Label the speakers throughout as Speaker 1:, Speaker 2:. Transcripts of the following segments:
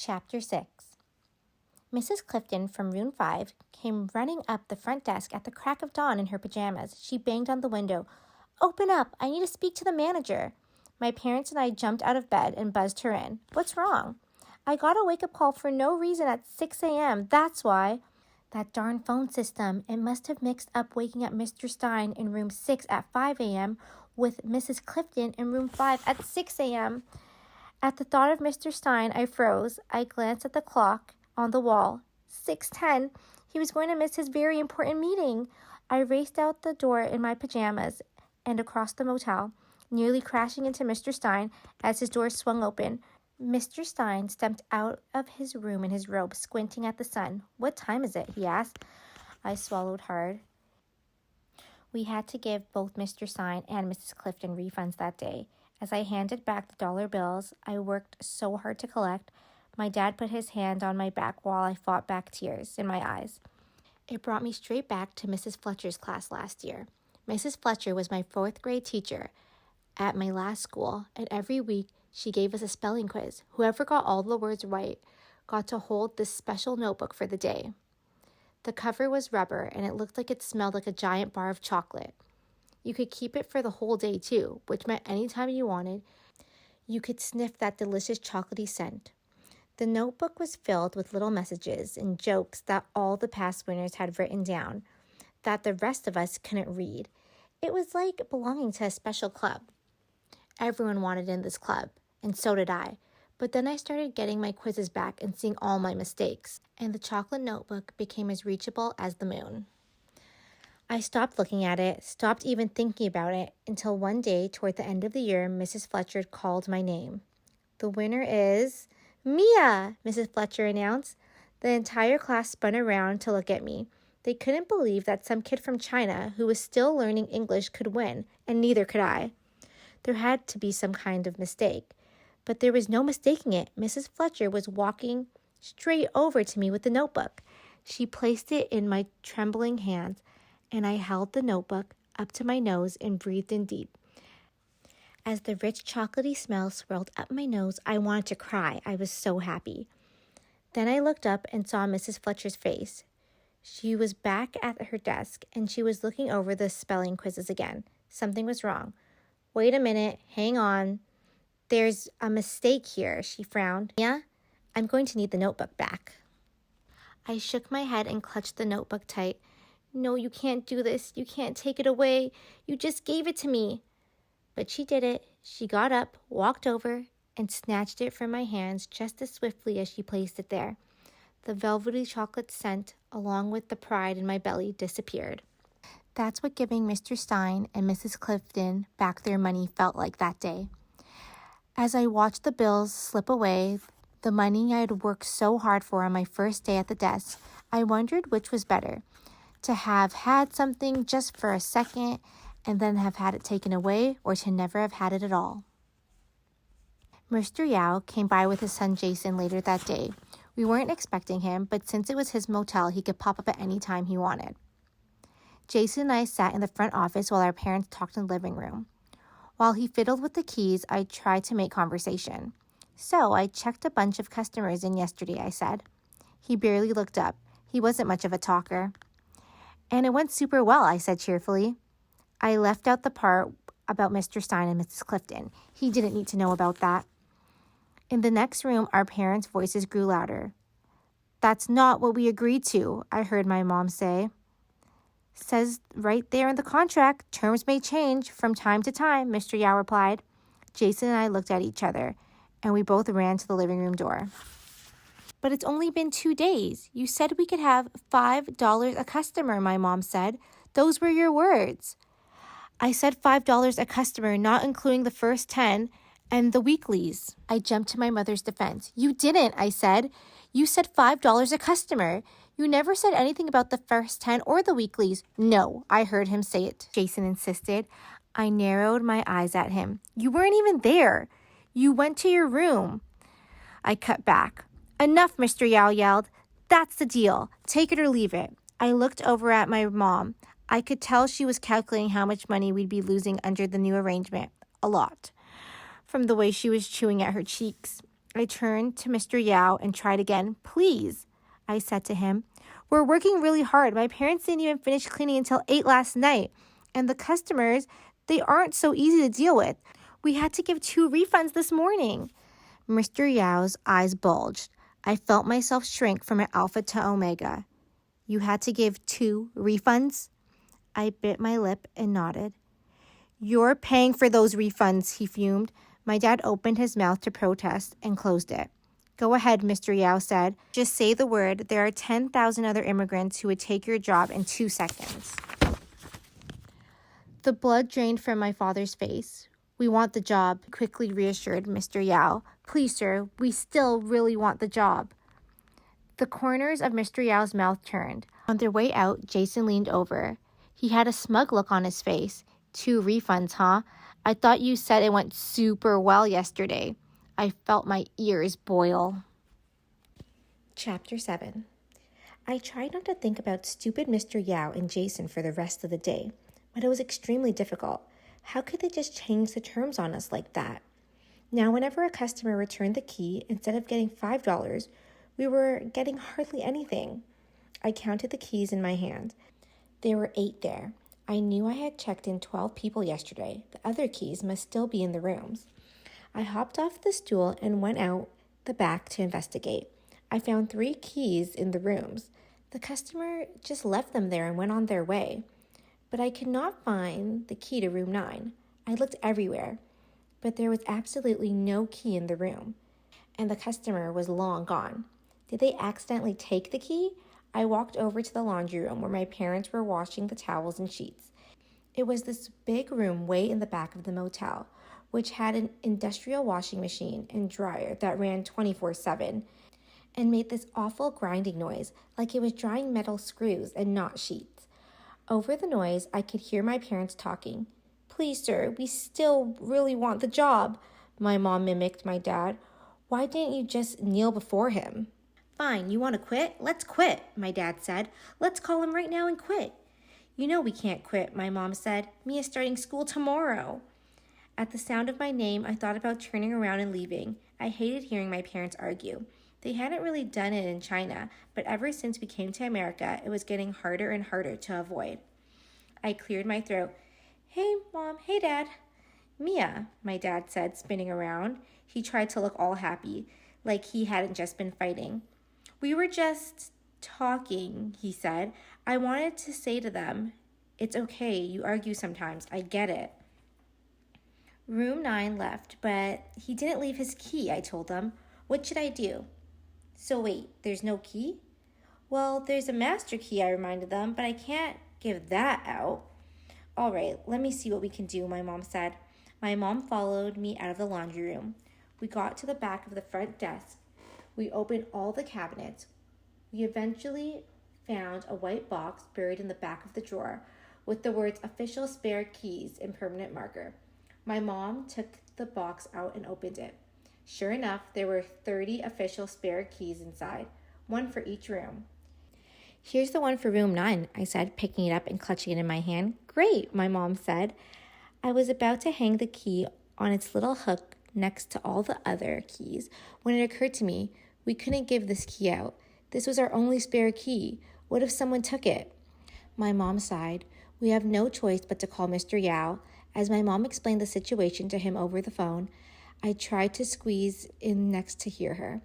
Speaker 1: Chapter 6. Mrs. Clifton from Room 5 came running up the front desk at the crack of dawn in her pajamas. She banged on the window. "Open up! I need to speak to the manager." My parents and I jumped out of bed and buzzed her in. "What's wrong?" "I got a wake-up call for no reason at 6 a.m. That's why." "That darn phone system. It must have mixed up waking up Mr. Stein in Room 6 at 5 a.m. with Mrs. Clifton in Room 5 at 6 a.m. At the thought of Mr. Stein, I froze. I glanced at the clock on the wall. 6:10. He was going to miss his very important meeting. I raced out the door in my pajamas and across the motel, nearly crashing into Mr. Stein as his door swung open. Mr. Stein stepped out of his room in his robe, squinting at the sun. "What time is it?" he asked. I swallowed hard. We had to give both Mr. Stein and Mrs. Clifton refunds that day. As I handed back the dollar bills I worked so hard to collect, my dad put his hand on my back while I fought back tears in my eyes. It brought me straight back to Mrs. Fletcher's class last year. Mrs. Fletcher was my 4th grade teacher at my last school, and every week she gave us a spelling quiz. Whoever got all the words right got to hold this special notebook for the day. The cover was rubber, and it looked like it smelled like a giant bar of chocolate. You could keep it for the whole day, too, which meant anytime you wanted, you could sniff that delicious chocolatey scent. The notebook was filled with little messages and jokes that all the past winners had written down that the rest of us couldn't read. It was like belonging to a special club. Everyone wanted in this club, and so did I. But then I started getting my quizzes back and seeing all my mistakes, and the chocolate notebook became as reachable as the moon. I stopped looking at it, stopped even thinking about it, until one day toward the end of the year, Mrs. Fletcher called my name. "The winner is Mia," Mrs. Fletcher announced. The entire class spun around to look at me. They couldn't believe that some kid from China who was still learning English could win, and neither could I. There had to be some kind of mistake. But there was no mistaking it. Mrs. Fletcher was walking straight over to me with the notebook. She placed it in my trembling hands, and I held the notebook up to my nose and breathed in deep. As the rich chocolatey smell swirled up my nose, I wanted to cry. I was so happy. Then I looked up and saw Mrs. Fletcher's face. She was back at her desk, and she was looking over the spelling quizzes again. Something was wrong. "Wait a minute. Hang on. There's a mistake here," she frowned. "Yeah, I'm going to need the notebook back." I shook my head and clutched the notebook tight. "No, you can't do this. You can't take it away. You just gave it to me." But she did it. She got up, walked over, and snatched it from my hands just as swiftly as she placed it there. The velvety chocolate scent, along with the pride in my belly, disappeared. That's what giving Mr. Stein and Mrs. Clifton back their money felt like that day. As I watched the bills slip away, the money I had worked so hard for on my first day at the desk, I wondered which was better, to have had something just for a second and then have had it taken away, or to never have had it at all. Mr. Yao came by with his son Jason later that day. We weren't expecting him, but since it was his motel, he could pop up at any time he wanted. Jason and I sat in the front office while our parents talked in the living room. While he fiddled with the keys, I tried to make conversation. "So, I checked a bunch of customers in yesterday," I said. He barely looked up. He wasn't much of a talker. "And it went super well," I said cheerfully. I left out the part about Mr. Stein and Mrs. Clifton. He didn't need to know about that. In the next room, our parents' voices grew louder. "That's not what we agreed to," I heard my mom say. "Says right there in the contract, terms may change from time to time," Mr. Yao replied. Jason and I looked at each other, and we both ran to the living room door. "But it's only been 2 days. You said we could have $5 a customer," my mom said. "Those were your words." "I said $5 a customer, not including the first 10 and the weeklies." I jumped to my mother's defense. "You didn't," I said. "You said $5 a customer. You never said anything about the first 10 or the weeklies." "No," I heard him say it, Jason insisted. I narrowed my eyes at him. "You weren't even there. You went to your room." I cut back. "Enough," Mr. Yao yelled. "That's the deal. Take it or leave it." I looked over at my mom. I could tell she was calculating how much money we'd be losing under the new arrangement. A lot. From the way she was chewing at her cheeks. I turned to Mr. Yao and tried again. Please, I said to him. We're working really hard. My parents didn't even finish cleaning until 8 last night. And the customers, they aren't so easy to deal with. We had to give 2 refunds this morning. Mr. Yao's eyes bulged. I felt myself shrink from an alpha to omega. You had to give 2 refunds? I bit my lip and nodded. You're paying for those refunds, he fumed. My dad opened his mouth to protest and closed it. Go ahead, Mr. Yao said. Just say the word. There are 10,000 other immigrants who would take your job in 2 seconds. The blood drained from my father's face. We want the job, quickly reassured Mr. Yao. Please, sir, we still really want the job. The corners of Mr. Yao's mouth turned. On their way out, Jason leaned over. He had a smug look on his face. 2 refunds, huh? I thought you said it went super well yesterday. I felt my ears boil. Chapter 7. I tried not to think about stupid Mr. Yao and Jason for the rest of the day, but it was extremely difficult. How could they just change the terms on us like that? Now, whenever a customer returned the key, instead of getting $5, we were getting hardly anything. I counted the keys in my hand. There were 8 there. I knew I had checked in 12 people yesterday. The other keys must still be in the rooms. I hopped off the stool and went out the back to investigate. I found 3 keys in the rooms. The customer just left them there and went on their way. But I could not find the key to room 9. I looked everywhere, but there was absolutely no key in the room, and the customer was long gone. Did they accidentally take the key? I walked over to the laundry room where my parents were washing the towels and sheets. It was this big room way in the back of the motel, which had an industrial washing machine and dryer that ran 24/7 and made this awful grinding noise like it was drying metal screws and not sheets. Over the noise, I could hear my parents talking. Please, sir, we still really want the job, my mom mimicked my dad. Why didn't you just kneel before him? Fine, you want to quit? Let's quit, my dad said. Let's call him right now and quit. You know we can't quit, my mom said. Mia's starting school tomorrow. At the sound of my name, I thought about turning around and leaving. I hated hearing my parents argue. They hadn't really done it in China, but ever since we came to America, it was getting harder and harder to avoid. I cleared my throat. Hey, Mom. Hey, Dad. Mia, my dad said, spinning around. He tried to look all happy, like he hadn't just been fighting. We were just talking, he said. I wanted to say to them, it's okay, you argue sometimes, I get it. Room 9 left, but he didn't leave his key, I told them. What should I do? So wait, there's no key? Well, there's a master key, I reminded them, but I can't give that out. All right, let me see what we can do, my mom said. My mom followed me out of the laundry room. We got to the back of the front desk. We opened all the cabinets. We eventually found a white box buried in the back of the drawer with the words official spare keys in permanent marker. My mom took the box out and opened it. Sure enough, there were 30 official spare keys inside, 1 for each room. Here's the one for room 9, I said, picking it up and clutching it in my hand. Great, my mom said. I was about to hang the key on its little hook next to all the other keys when it occurred to me, we couldn't give this key out. This was our only spare key. What if someone took it? My mom sighed. We have no choice but to call Mr. Yao. As my mom explained the situation to him over the phone, I tried to squeeze in next to hear her.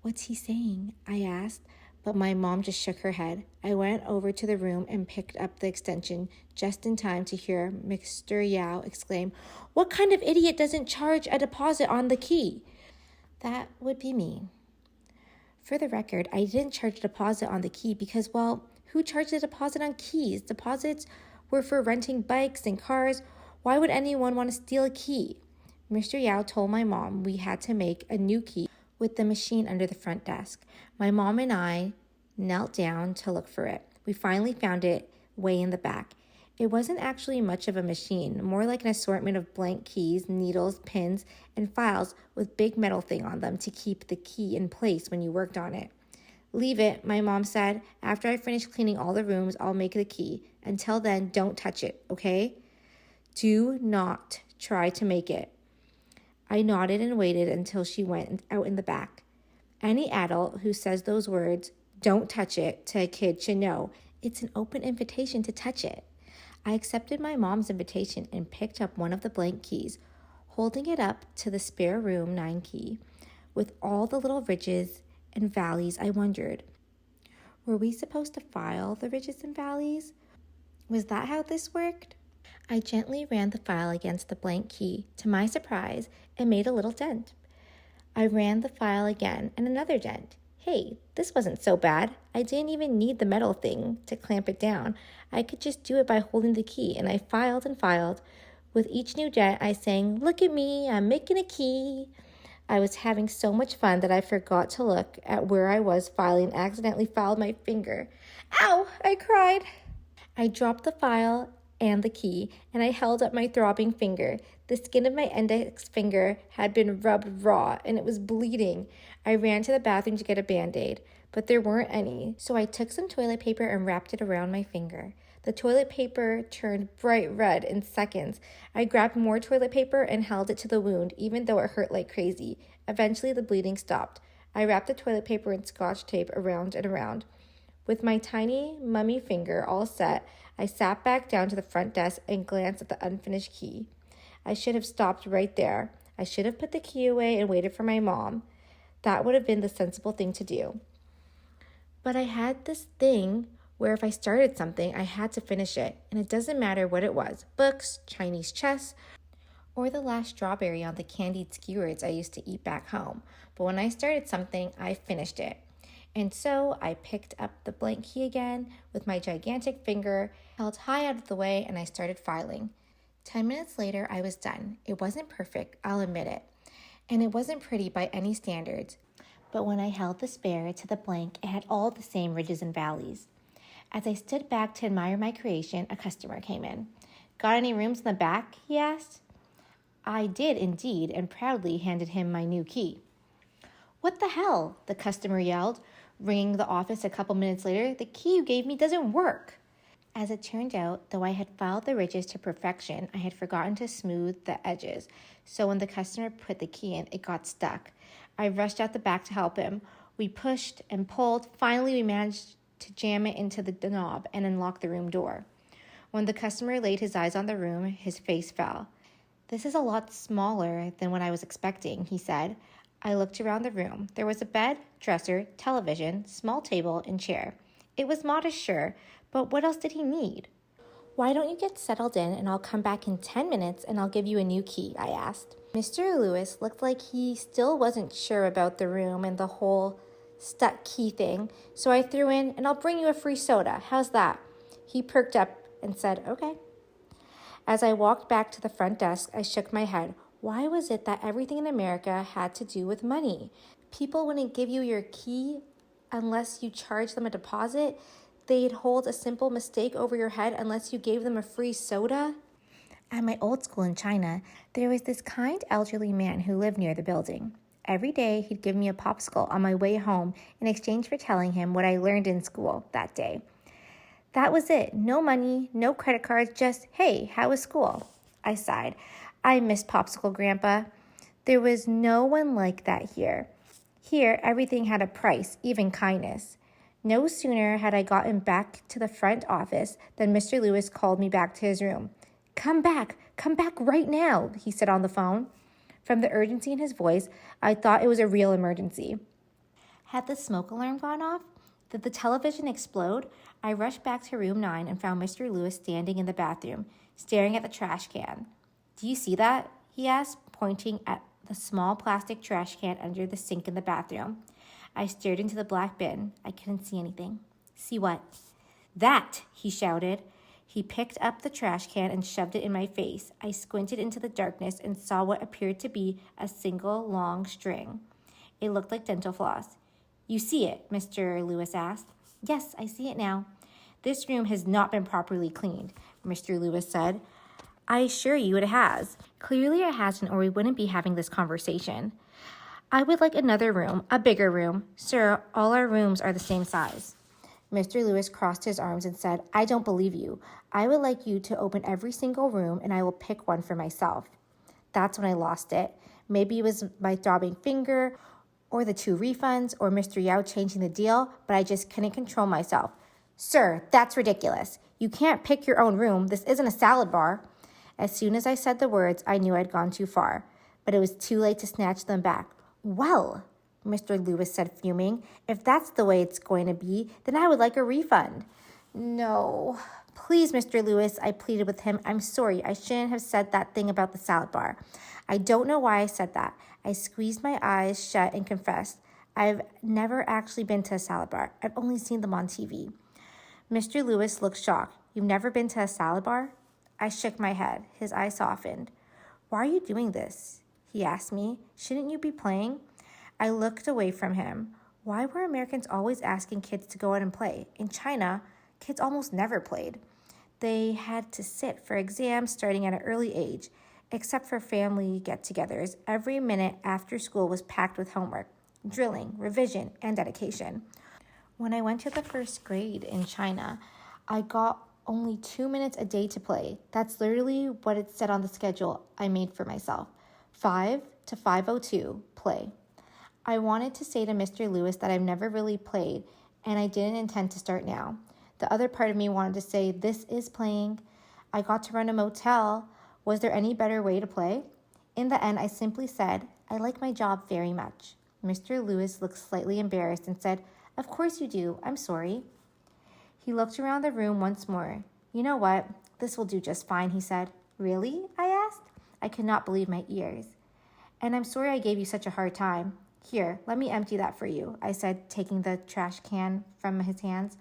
Speaker 1: What's he saying? I asked, but my mom just shook her head. I went over to the room and picked up the extension just in time to hear Mr. Yao exclaim, What kind of idiot doesn't charge a deposit on the key? That would be me. For the record, I didn't charge a deposit on the key because, well, who charged a deposit on keys? Deposits were for renting bikes and cars. Why would anyone want to steal a key? Mr. Yao told my mom we had to make a new key with the machine under the front desk. My mom and I knelt down to look for it. We finally found it way in the back. It wasn't actually much of a machine, more like an assortment of blank keys, needles, pins, and files with big metal thing on them to keep the key in place when you worked on it. Leave it, my mom said. After I finish cleaning all the rooms, I'll make the key. Until then, don't touch it, okay? Do not try to make it. I nodded and waited until she went out in the back. Any adult who says those words, "don't touch it," to a kid should know it's an open invitation to touch it. I accepted my mom's invitation and picked up one of the blank keys, holding it up to the spare room 9 key. With all the little ridges and valleys, I wondered, were we supposed to file the ridges and valleys? Was that how this worked? I gently ran the file against the blank key. To my surprise, it made a little dent. I ran the file again and another dent. Hey, this wasn't so bad. I didn't even need the metal thing to clamp it down. I could just do it by holding the key, and I filed and filed. With each new dent, I sang, "Look at me, I'm making a key." I was having so much fun that I forgot to look at where I was filing and accidentally filed my finger. "Ow!" I cried. I dropped the file and the key, and I held up my throbbing finger. The skin of my index finger had been rubbed raw, and it was bleeding. I ran to the bathroom to get a Band-Aid, but there weren't any, so I took some toilet paper and wrapped it around my finger. The toilet paper turned bright red in seconds. I grabbed more toilet paper and held it to the wound, even though it hurt like crazy. Eventually, the bleeding stopped. I wrapped the toilet paper and Scotch tape around and around. With my tiny mummy finger all set, I sat back down to the front desk and glanced at the unfinished key. I should have stopped right there. I should have put the key away and waited for my mom. That would have been the sensible thing to do. But I had this thing where if I started something, I had to finish it, and it doesn't matter what it was, books, Chinese chess, or the last strawberry on the candied skewers I used to eat back home. But when I started something, I finished it. And so I picked up the blank key again with my gigantic finger held high out of the way, and I started filing. 10 minutes later, I was done. It wasn't perfect, I'll admit it, and it wasn't pretty by any standards. But when I held the spare to the blank, it had all the same ridges and valleys. As I stood back to admire my creation, a customer came in. "Got any rooms in the back?" he asked. I did indeed, and proudly handed him my new key. "What the hell?" the customer yelled, ringing the office a couple minutes later. "The key you gave me doesn't work." As it turned out, though I had filed the ridges to perfection, I had forgotten to smooth the edges, so when the customer put the key in, it got stuck. I rushed out the back to help him. We pushed and pulled. Finally, we managed to jam it into the knob and unlock the room door. When the customer laid his eyes on the room, his face fell. "This is a lot smaller than what I was expecting," he said. I looked around the room. There was a bed, dresser, television, small table, and chair. It was modest, sure, but what else did he need? "Why don't you get settled in and I'll come back in 10 minutes and I'll give you a new key," I asked. Mr. Lewis looked like he still wasn't sure about the room and the whole stuck key thing, so I threw in, "And I'll bring you a free soda. How's that?" He perked up and said, "Okay." As I walked back to the front desk, I shook my head. Why was it that everything in America had to do with money? People wouldn't give you your key unless you charged them a deposit. They'd hold a simple mistake over your head unless you gave them a free soda. At my old school in China, there was this kind elderly man who lived near the building. Every day, he'd give me a popsicle on my way home in exchange for telling him what I learned in school that day. That was it. No money, no credit cards, just, "Hey, how was school?" I sighed. I missed Popsicle Grandpa. There was no one like that here. Here, everything had a price, even kindness. No sooner had I gotten back to the front office than Mr. Lewis called me back to his room. Come back right now," he said on the phone. From the urgency in his voice, I thought it was a real emergency. Had the smoke alarm gone off? Did the television explode? I rushed back to room 9 and found Mr. Lewis standing in the bathroom, staring at the trash can. "Do you see that?" he asked, pointing at the small plastic trash can under the sink in the bathroom. I stared into the black bin. I couldn't see anything. "See what?" "That!" he shouted. He picked up the trash can and shoved it in my face. I squinted into the darkness and saw what appeared to be a single long string. It looked like dental floss. "You see it?" Mr. Lewis asked. "Yes, I see it now." "This room has not been properly cleaned," Mr. Lewis said. "I assure you it has. Clearly it hasn't, or we wouldn't be having this conversation. I would like another room, a bigger room. Sir, all our rooms are the same size." Mr. Lewis crossed his arms and said, "I don't believe you. I would like you to open every single room and I will pick one for myself." That's when I lost it. Maybe it was my throbbing finger, or the 2 refunds, or Mr. Yao changing the deal, but I just couldn't control myself. Sir, that's ridiculous. You can't pick your own room. This isn't a salad bar. As soon as I said the words, I knew I'd gone too far, but it was too late to snatch them back. Well, Mr. Lewis said, fuming, if that's the way it's going to be, then I would like a refund. No. Please, Mr. Lewis, I pleaded with him. I'm sorry. I shouldn't have said that thing about the salad bar. I don't know why I said that. I squeezed my eyes shut and confessed. I've never actually been to a salad bar. I've only seen them on TV. Mr. Lewis looked shocked. You've never been to a salad bar? I shook my head. His eyes softened. Why are you doing this? He asked me. Shouldn't you be playing? I looked away from him. Why were Americans always asking kids to go out and play? In China, kids almost never played. They had to sit for exams starting at an early age. Except for family get-togethers, every minute after school was packed with homework, drilling, revision, and dedication. When I went to the 1st grade in China, I got only 2 minutes a day to play. That's literally what it said on the schedule I made for myself. 5 to 5:02, play. I wanted to say to Mr. Lewis that I've never really played, and I didn't intend to start now. The other part of me wanted to say, this is playing. I got to run a motel. Was there any better way to play? In the end, I simply said, I like my job very much. Mr. Lewis looked slightly embarrassed and said, of course you do. I'm sorry. He looked around the room once more. You know what? This will do just fine, he said. Really? I asked. I could not believe my ears. And I'm sorry I gave you such a hard time. Here, let me empty that for you, I said, taking the trash can from his hands.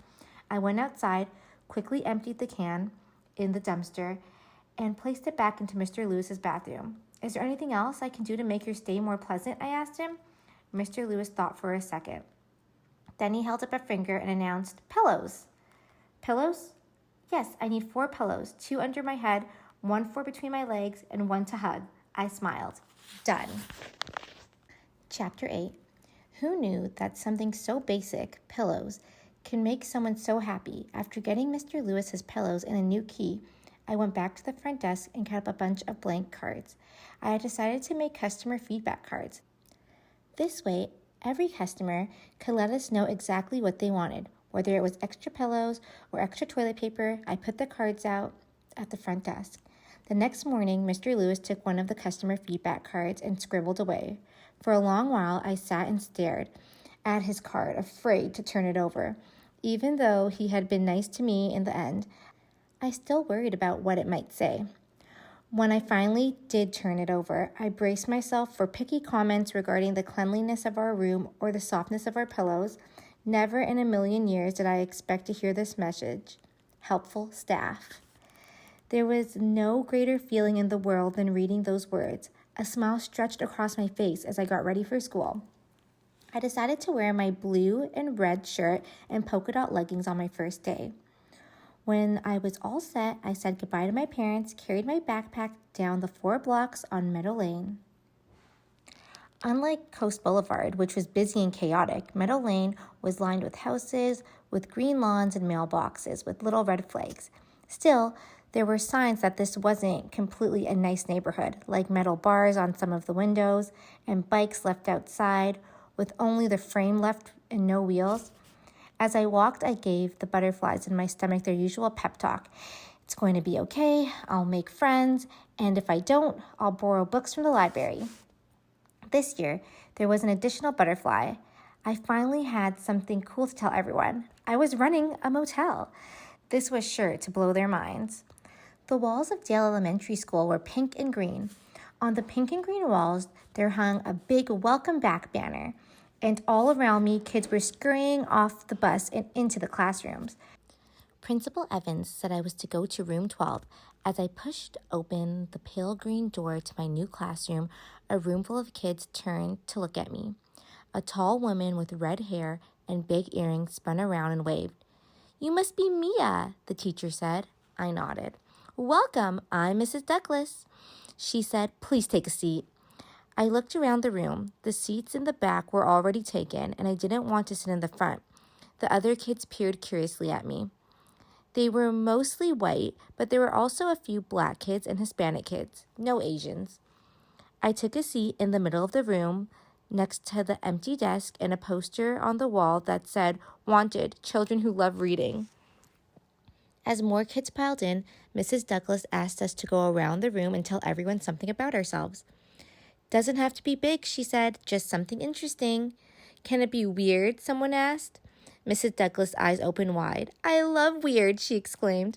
Speaker 1: I went outside, quickly emptied the can in the dumpster, and placed it back into Mr. Lewis's bathroom. Is there anything else I can do to make your stay more pleasant? I asked him. Mr. Lewis thought for a second. Then he held up a finger and announced, pillows. Pillows? Yes, I need 4 pillows, 2 under my head, 1 for between my legs, and 1 to hug. I smiled. Done. Chapter 8. Who knew that something so basic, pillows, can make someone so happy? After getting Mr. Lewis his pillows and a new key, I went back to the front desk and cut up a bunch of blank cards. I had decided to make customer feedback cards. This way, every customer could let us know exactly what they wanted. Whether it was extra pillows or extra toilet paper, I put the cards out at the front desk. The next morning, Mr. Lewis took one of the customer feedback cards and scribbled away. For a long while, I sat and stared at his card, afraid to turn it over. Even though he had been nice to me in the end, I still worried about what it might say. When I finally did turn it over, I braced myself for picky comments regarding the cleanliness of our room or the softness of our pillows. Never in a million years did I expect to hear this message. Helpful staff. There was no greater feeling in the world than reading those words. A smile stretched across my face as I got ready for school. I decided to wear my blue and red shirt and polka dot leggings on my first day. When I was all set, I said goodbye to my parents, carried my backpack down the 4 blocks on Meadow Lane. Unlike Coast Boulevard, which was busy and chaotic, Meadow Lane was lined with houses, with green lawns and mailboxes, with little red flags. Still, there were signs that this wasn't completely a nice neighborhood, like metal bars on some of the windows and bikes left outside with only the frame left and no wheels. As I walked, I gave the butterflies in my stomach their usual pep talk. It's going to be okay, I'll make friends, and if I don't, I'll borrow books from the library. This year, there was an additional butterfly. I finally had something cool to tell everyone. I was running a motel. This was sure to blow their minds. The walls of Dale Elementary School were pink and green. On the pink and green walls, there hung a big welcome back banner. And all around me, kids were scurrying off the bus and into the classrooms. Principal Evans said I was to go to room 12. As I pushed open the pale green door to my new classroom, a room full of kids turned to look at me. A tall woman with red hair and big earrings spun around and waved. You must be Mia, the teacher said. I nodded. Welcome, I'm Mrs. Douglas. She said, please take a seat. I looked around the room. The seats in the back were already taken, and I didn't want to sit in the front. The other kids peered curiously at me. They were mostly white, but there were also a few black kids and Hispanic kids. No Asians. I took a seat in the middle of the room next to the empty desk and a poster on the wall that said, "Wanted, children who love reading." As more kids piled in, Mrs. Douglas asked us to go around the room and tell everyone something about ourselves. "Doesn't have to be big," she said, "just something interesting." "Can it be weird?" someone asked. Mrs. Douglas' eyes opened wide. "I love weird," she exclaimed.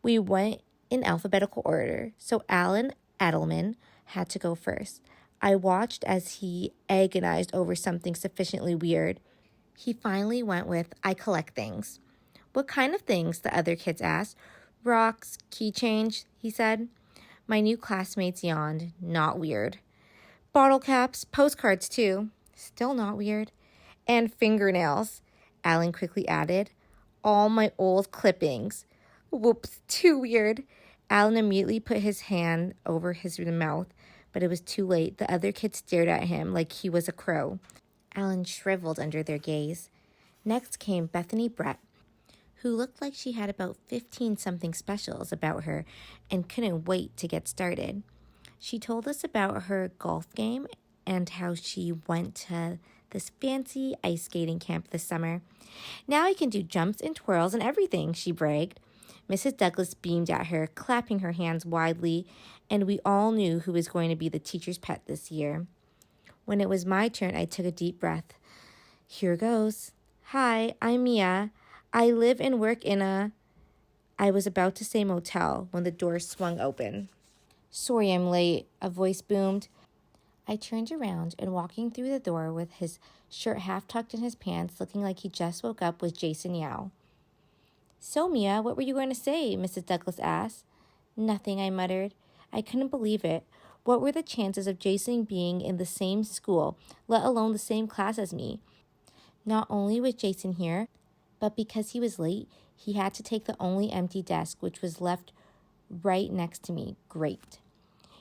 Speaker 1: We went in alphabetical order, so Alan Adelman had to go first. I watched as he agonized over something sufficiently weird. He finally went with, "I collect things." "What kind of things?" the other kids asked. "Rocks, keychains," he said. My new classmates yawned. Not weird. "Bottle caps, postcards too." Still not weird. "And fingernails," Alan quickly added. "All my old clippings." Whoops, too weird. Alan immediately put his hand over his mouth, but it was too late. The other kids stared at him like he was a crow. Alan shriveled under their gaze. Next came Bethany Brett, who looked like she had about 15-something specials about her and couldn't wait to get started. She told us about her golf game and how she went to this fancy ice skating camp this summer. "Now I can do jumps and twirls and everything," she bragged. Mrs. Douglas beamed at her, clapping her hands widely, and we all knew who was going to be the teacher's pet this year. When it was my turn, I took a deep breath. Here goes. "Hi, I'm Mia. I live and work in a..." I was about to say motel when the door swung open. "Sorry I'm late," a voice boomed. I turned around, and walking through the door with his shirt half tucked in his pants, looking like he just woke up, was Jason Yao. "So, Mia, what were you going to say?" Mrs. Douglas asked. "Nothing," I muttered. I couldn't believe it. What were the chances of Jason being in the same school, let alone the same class as me? Not only was Jason here, but because he was late, he had to take the only empty desk, which was left right next to me. Great.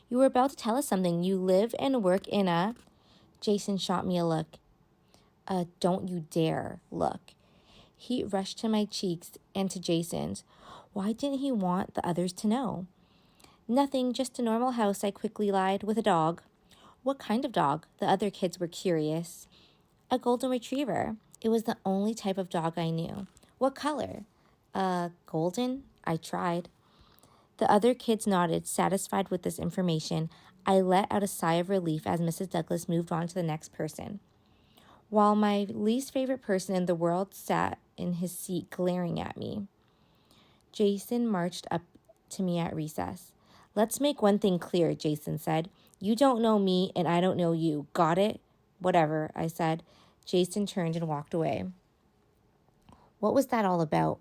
Speaker 1: "You were about to tell us something. You live and work in a..." Jason shot me a look. "Don't you dare look." Heat rushed to my cheeks and to Jason's. Why didn't he want the others to know? "Nothing, just a normal house," I quickly lied, "with a dog." "What kind of dog?" The other kids were curious. "A golden retriever." It was the only type of dog I knew. "What color?" Golden?" I tried. The other kids nodded, satisfied with this information. I let out a sigh of relief as Mrs. Douglas moved on to the next person. While my least favorite person in the world sat in his seat glaring at me, Jason marched up to me at recess. "Let's make one thing clear," Jason said. "You don't know me and I don't know you. Got it?" "Whatever," I said. Jason turned and walked away. "What was that all about?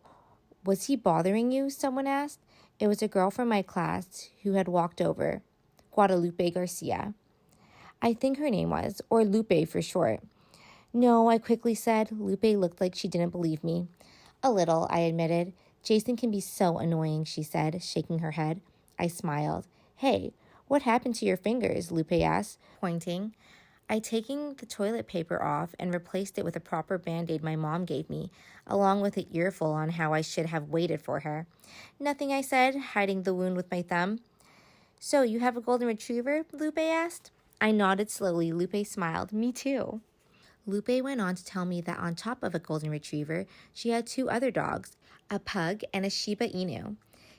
Speaker 1: Was he bothering you?" someone asked. It was a girl from my class who had walked over. Guadalupe Garcia, I think her name was, or Lupe for short. "No," I quickly said. Lupe looked like she didn't believe me. "A little," I admitted. "Jason can be so annoying," she said, shaking her head. I smiled. "Hey, what happened to your fingers?" Lupe asked, pointing. I'd taken the toilet paper off and replaced it with a proper Band-Aid my mom gave me, along with an earful on how I should have waited for her. "Nothing," I said, hiding the wound with my thumb. "So, you have a golden retriever?" Lupe asked. I nodded slowly. Lupe smiled. "Me too." Lupe went on to tell me that on top of a golden retriever, she had 2 other dogs, a pug and a Shiba Inu.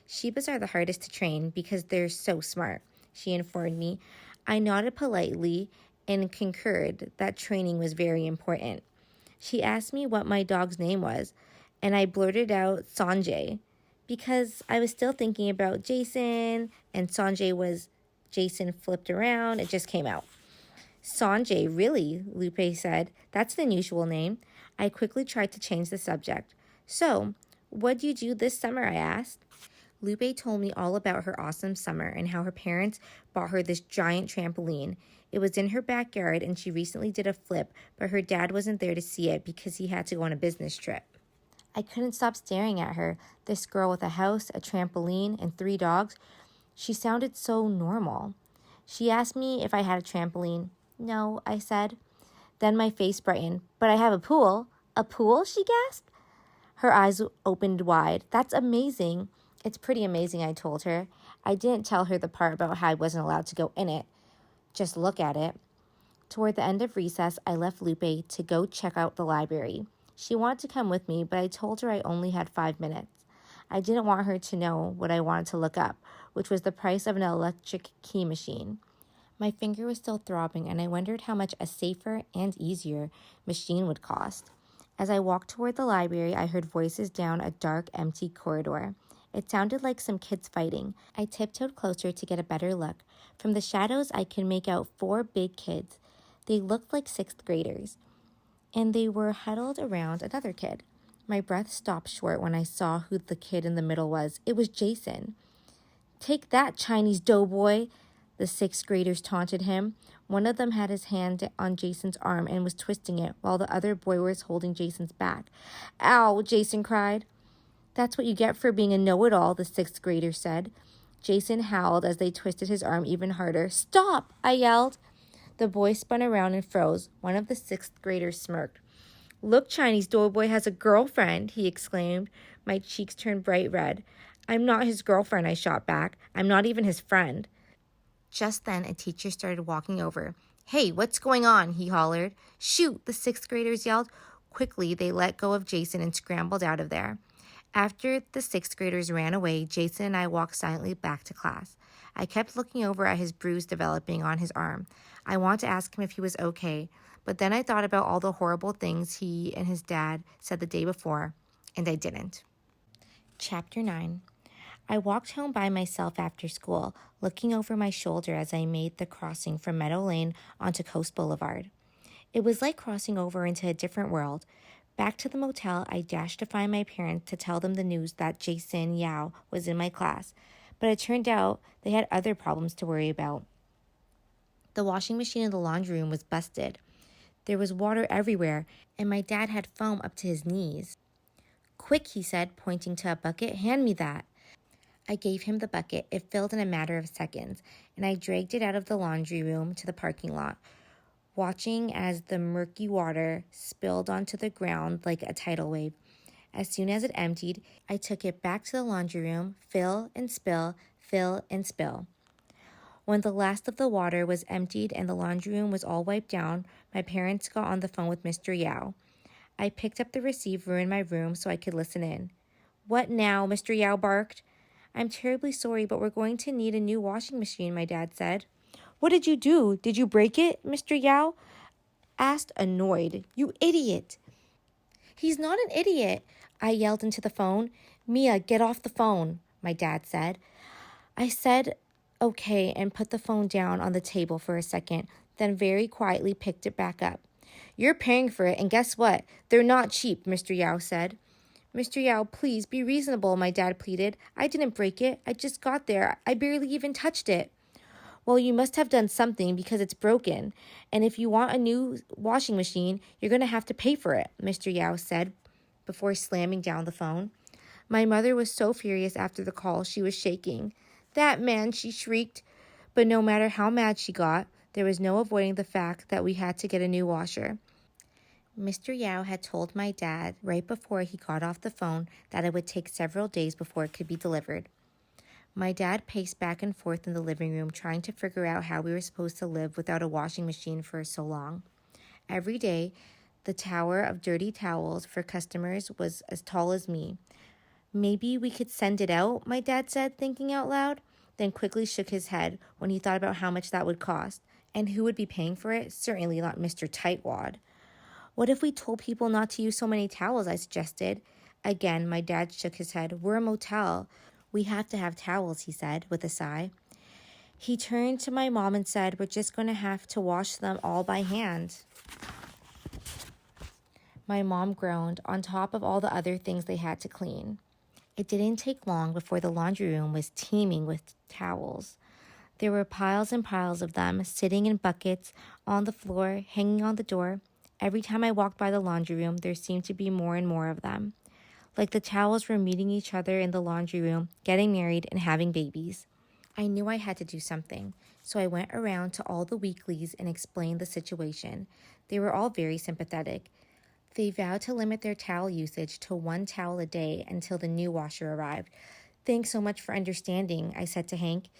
Speaker 1: Shibas are the hardest to train because they're so smart, she informed me. I nodded politely and concurred that training was very important. She asked me what my dog's name was, and I blurted out Sanjay because I was still thinking about Jason, and Sanjay was Jason flipped around. It just came out. "Sanjay, really?" Lupe said. "That's an unusual name." I quickly tried to change the subject. "So, what'd you do this summer?" I asked. Lupe told me all about her awesome summer and how her parents bought her this giant trampoline. It was in her backyard and she recently did a flip, but her dad wasn't there to see it because he had to go on a business trip. I couldn't stop staring at her, this girl with a house, a trampoline, and 3 dogs. She sounded so normal. She asked me if I had a trampoline. "No," I said. Then my face brightened. "But I have a pool." "A pool?" she gasped. Her eyes opened wide. "That's amazing." "It's pretty amazing," I told her. I didn't tell her the part about how I wasn't allowed to go in it. just look at it. Toward the end of recess, I left Lupe to go check out the library. She wanted to come with me, but I told her I only had 5 minutes. I didn't want her to know what I wanted to look up, which was the price of an electric key machine. My finger was still throbbing, and I wondered how much a safer and easier machine would cost. As I walked toward the library, I heard voices down a dark, empty corridor. It sounded like some kids fighting. I tiptoed closer to get a better look. From the shadows, I could make out 4 big kids. They looked like 6th graders, and they were huddled around another kid. My breath stopped short when I saw who the kid in the middle was. It was Jason. "Take that, Chinese doughboy," the 6th graders taunted him. One of them had his hand on Jason's arm and was twisting it, while the other boy was holding Jason's back. "Ow," Jason cried. "That's what you get for being a know-it-all," the 6th grader said. Jason howled as they twisted his arm even harder. "Stop," I yelled. The boy spun around and froze. One of the 6th graders smirked. "Look, Chinese doughboy has a girlfriend," he exclaimed. My cheeks turned bright red. "I'm not his girlfriend," I shot back. "I'm not even his friend." Just then, a teacher started walking over. "Hey, what's going on?" he hollered. "Shoot," the 6th graders yelled. Quickly, they let go of Jason and scrambled out of there. After the 6th graders ran away, Jason and I walked silently back to class. I kept looking over at his bruise developing on his arm. I wanted to ask him if he was okay, but then I thought about all the horrible things he and his dad said the day before, and I didn't. Chapter 9. I walked home by myself after school, looking over my shoulder as I made the crossing from Meadow Lane onto Coast Boulevard. It was like crossing over into a different world. Back to the motel, I dashed to find my parents to tell them the news that Jason Yao was in my class, but it turned out they had other problems to worry about. The washing machine in the laundry room was busted. There was water everywhere, and my dad had foam up to his knees. "Quick," he said, pointing to a bucket, "hand me that." I gave him the bucket. It filled in a matter of seconds, and I dragged it out of the laundry room to the parking lot, watching as the murky water spilled onto the ground like a tidal wave. As soon as it emptied, I took it back to the laundry room, fill and spill, fill and spill. When the last of the water was emptied and the laundry room was all wiped down, my parents got on the phone with Mr. Yao. I picked up the receiver in my room so I could listen in. "What now?" Mr. Yao barked. "I'm terribly sorry, but we're going to need a new washing machine," my dad said. "What did you do? Did you break it?" Mr. Yao asked, annoyed. "You idiot." "He's not an idiot," I yelled into the phone. "Mia, get off the phone," my dad said. I said okay and put the phone down on the table for a second, then very quietly picked it back up. "You're paying for it, and guess what? They're not cheap," Mr. Yao said. "Mr. Yao, please be reasonable," my dad pleaded. "I didn't break it. I just got there. I barely even touched it." "Well, you must have done something because it's broken. And if you want a new washing machine, you're going to have to pay for it," Mr. Yao said before slamming down the phone. My mother was so furious after the call, she was shaking. "That man," she shrieked. But no matter how mad she got, there was no avoiding the fact that we had to get a new washer. Mr. Yao had told my dad right before he got off the phone that it would take several days before it could be delivered. My dad paced back and forth in the living room trying to figure out how we were supposed to live without a washing machine for so long. Every day, the tower of dirty towels for customers was as tall as me. "Maybe we could send it out," my dad said, thinking out loud, then quickly shook his head when he thought about how much that would cost. And who would be paying for it? Certainly not Mr. Tightwad. "What if we told people not to use so many towels?" I suggested. Again, my dad shook his head. "We're a motel. We have to have towels," he said with a sigh. He turned to my mom and said, "We're just going to have to wash them all by hand." My mom groaned on top of all the other things they had to clean. It didn't take long before the laundry room was teeming with towels. There were piles and piles of them, sitting in buckets, on the floor, hanging on the door. Every time I walked by the laundry room, there seemed to be more and more of them. Like the towels were meeting each other in the laundry room, getting married, and having babies. I knew I had to do something, so I went around to all the weeklies and explained the situation. They were all very sympathetic. They vowed to limit their towel usage to 1 towel a day until the new washer arrived. "Thanks so much for understanding," I said to Hank.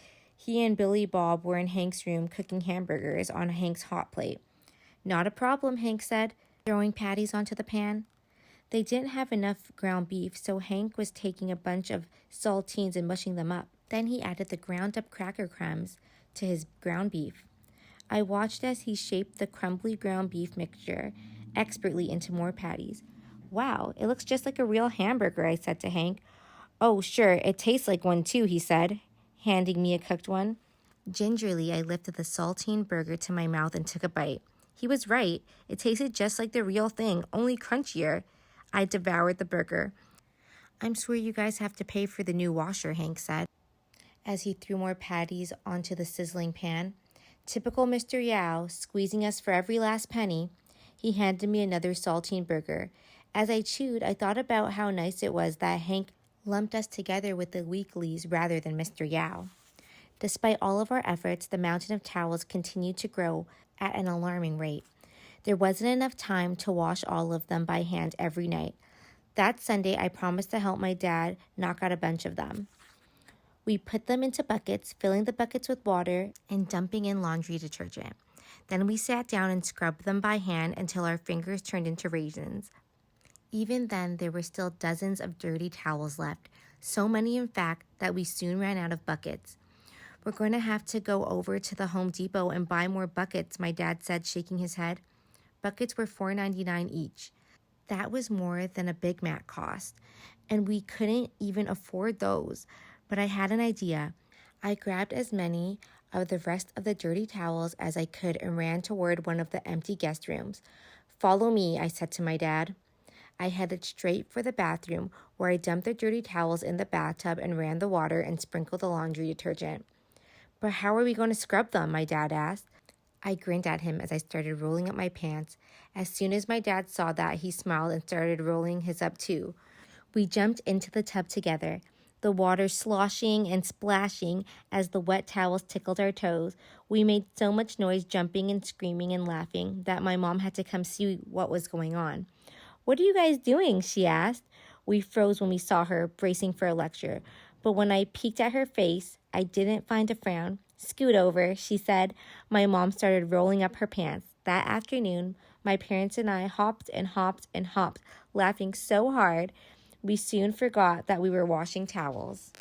Speaker 1: He and Billy Bob were in Hank's room cooking hamburgers on Hank's hot plate. Not a problem, Hank said, throwing patties onto the pan. They didn't have enough ground beef, so Hank was taking a bunch of saltines and mushing them up. Then he added the ground up cracker crumbs to his ground beef. I watched as he shaped the crumbly ground beef mixture expertly into more patties. Wow, it looks just like a real hamburger, I said to Hank. Oh, sure, it tastes like one too, he said, handing me a cooked one. Gingerly, I lifted the saltine burger to my mouth and took a bite. He was right. It tasted just like the real thing, only crunchier. I devoured the burger. I'm sure you guys have to pay for the new washer, Hank said, as he threw more patties onto the sizzling pan. Typical Mr. Yao, squeezing us for every last penny. He handed me another saltine burger. As I chewed, I thought about how nice it was that Hank lumped us together with the weeklies rather than Mr. Yao. Despite all of our efforts, the mountain of towels continued to grow at an alarming rate. There wasn't enough time to wash all of them by hand every night. That Sunday, I promised to help my dad knock out a bunch of them. We put them into buckets, filling the buckets with water and dumping in laundry detergent. Then we sat down and scrubbed them by hand until our fingers turned into raisins. Even then, there were still dozens of dirty towels left, so many in fact that we soon ran out of buckets. We're going to have to go over to the Home Depot and buy more buckets, my dad said, shaking his head. Buckets were $4.99 each. That was more than a Big Mac cost, and we couldn't even afford those. But I had an idea. I grabbed as many of the rest of the dirty towels as I could and ran toward one of the empty guest rooms. Follow me, I said to my dad. I headed straight for the bathroom, where I dumped the dirty towels in the bathtub and ran the water and sprinkled the laundry detergent. But how are we going to scrub them? My dad asked. I grinned at him as I started rolling up my pants. As soon as my dad saw that, he smiled and started rolling his up too. We jumped into the tub together, the water sloshing and splashing as the wet towels tickled our toes. We made so much noise jumping and screaming and laughing that my mom had to come see what was going on. What are you guys doing? She asked. We froze when we saw her, bracing for a lecture. But when I peeked at her face, I didn't find a frown. Scoot over, she said. My mom started rolling up her pants. That afternoon, my parents and I hopped and hopped and hopped, laughing so hard, we soon forgot that we were washing towels.